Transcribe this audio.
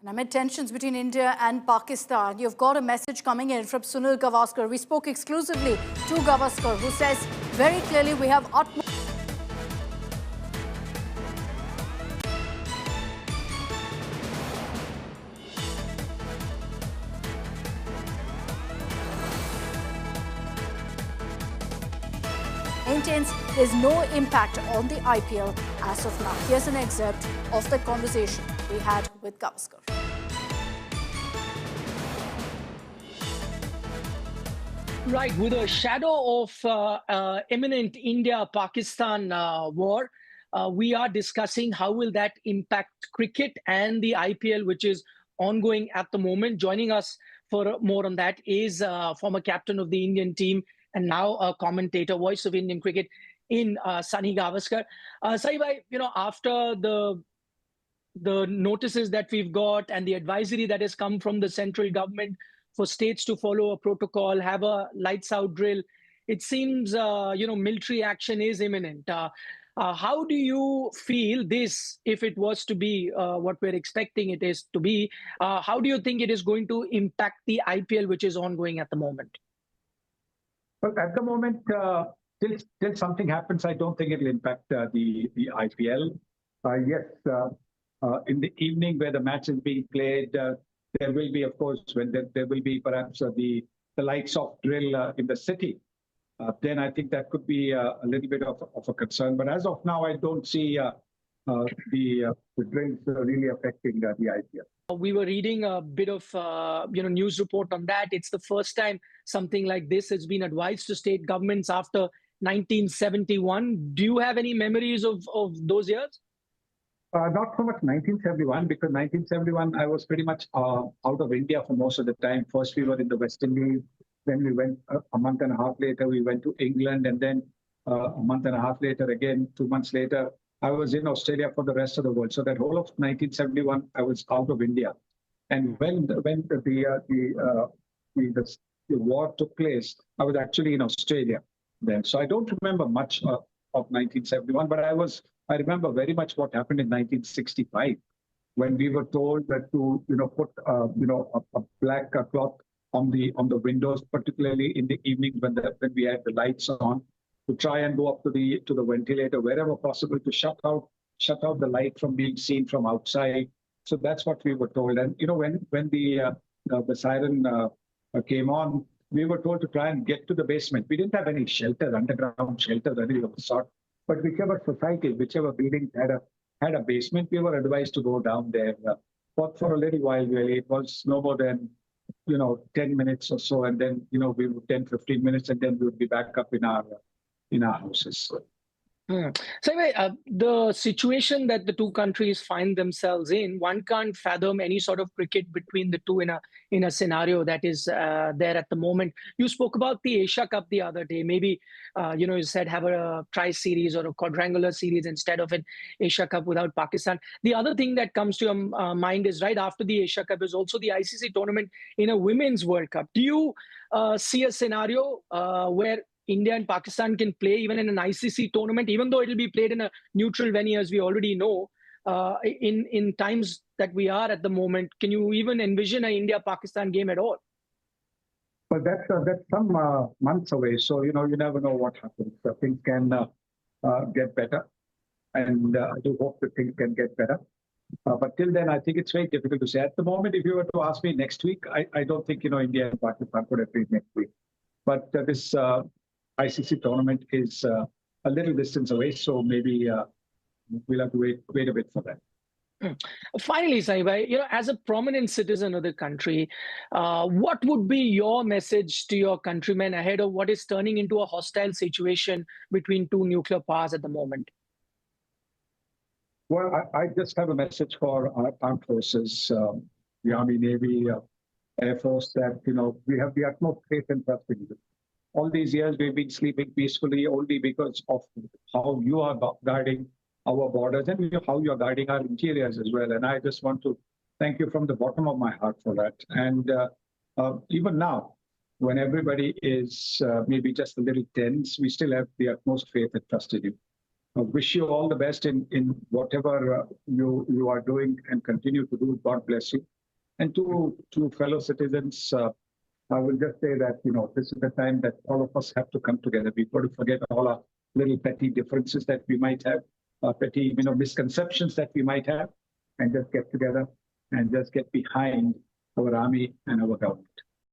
And amid tensions between India and Pakistan, you've got a message coming in from Sunil Gavaskar. We spoke exclusively to Gavaskar, who says very clearly we have utmost maintains there's no impact on the IPL as of now. Here's an excerpt of the conversation we had with Gavaskar. Right, with a shadow of imminent India-Pakistan war, we are discussing how will that impact cricket and the IPL, which is ongoing at the moment. Joining us for more on that is former captain of the Indian team and now a commentator, voice of Indian cricket in Sunil Gavaskar. Sahibhai, after the notices that we've got and the advisory that has come from the central government for states to follow a protocol, have a lights out drill, it seems, military action is imminent. How do you feel this, if it was to be what we're expecting it is to be, how do you think it is going to impact the IPL, which is ongoing at the moment? Well, at the moment, till something happens, I don't think it'll impact the IPL. Yes, in the evening where the match is being played, there will be, of course, when there will be perhaps the lights off drill in the city. Then I think that could be a little bit of a concern. But as of now, I don't see the drills really affecting the IPL. We were reading a bit of news report on that. It's the first time something like this has been advised to state governments after 1971. Do you have any memories of those years? Not so much 1971, because 1971 I was pretty much out of India for most of the time. First we were in the West Indies, then we went a month and a half later, we went to England, and then a month and a half later again, 2 months later, I was in Australia for the rest of the world. So that whole of 1971, I was out of India. And when the war took place, I was actually in Australia then. So I don't remember much of 1971, but I remember very much what happened in 1965, when we were told that to put a black cloth on the windows, particularly in the evening when we had the lights on, to try and go up to the ventilator wherever possible to shut out the light from being seen from outside. So that's what we were told. And when the siren came on, we were told to try and get to the basement. We didn't have any shelter, underground shelter, anything of the sort. But whichever society, whichever building had a basement, we were advised to go down there. For a little while, really, it was no more than 10 minutes or so, and then we would 10, 15 minutes, and then we would be back up in our houses. So anyway, the situation that the two countries find themselves in, one can't fathom any sort of cricket between the two in a scenario that is there at the moment. You spoke about the Asia Cup the other day. Maybe you said have a tri-series or a quadrangular series instead of an Asia Cup without Pakistan. The other thing that comes to your mind is right after the Asia Cup is also the ICC tournament in a Women's World Cup. Do you see a scenario where India and Pakistan can play even in an ICC tournament, even though it will be played in a neutral venue, as we already know, in times that we are at the moment? Can you even envision an India-Pakistan game at all? Well, that's some months away. So, you never know what happens. Things can get better. And I do hope that things can get better. But till then, I think it's very difficult to say. At the moment, if you were to ask me next week, I don't think, India and Pakistan could have played next week. But this ICC tournament is a little distance away, so maybe we'll have to wait a bit for that. Finally, Sahibhai, as a prominent citizen of the country, what would be your message to your countrymen ahead of what is turning into a hostile situation between two nuclear powers at the moment? Well, I just have a message for our armed forces, the Army, Navy, Air Force, that we have the utmost faith and trust in you. All these years, we've been sleeping peacefully only because of how you are guarding our borders and how you're guarding our interiors as well. And I just want to thank you from the bottom of my heart for that. And even now, when everybody is maybe just a little tense, we still have the utmost faith and trust in you. Wish you all the best in whatever you are doing and continue to do. God bless you. And to fellow citizens, I will just say that, this is the time that all of us have to come together. We've got to forget all our little petty differences that we might have, petty, misconceptions that we might have, and just get together and just get behind our army and our government.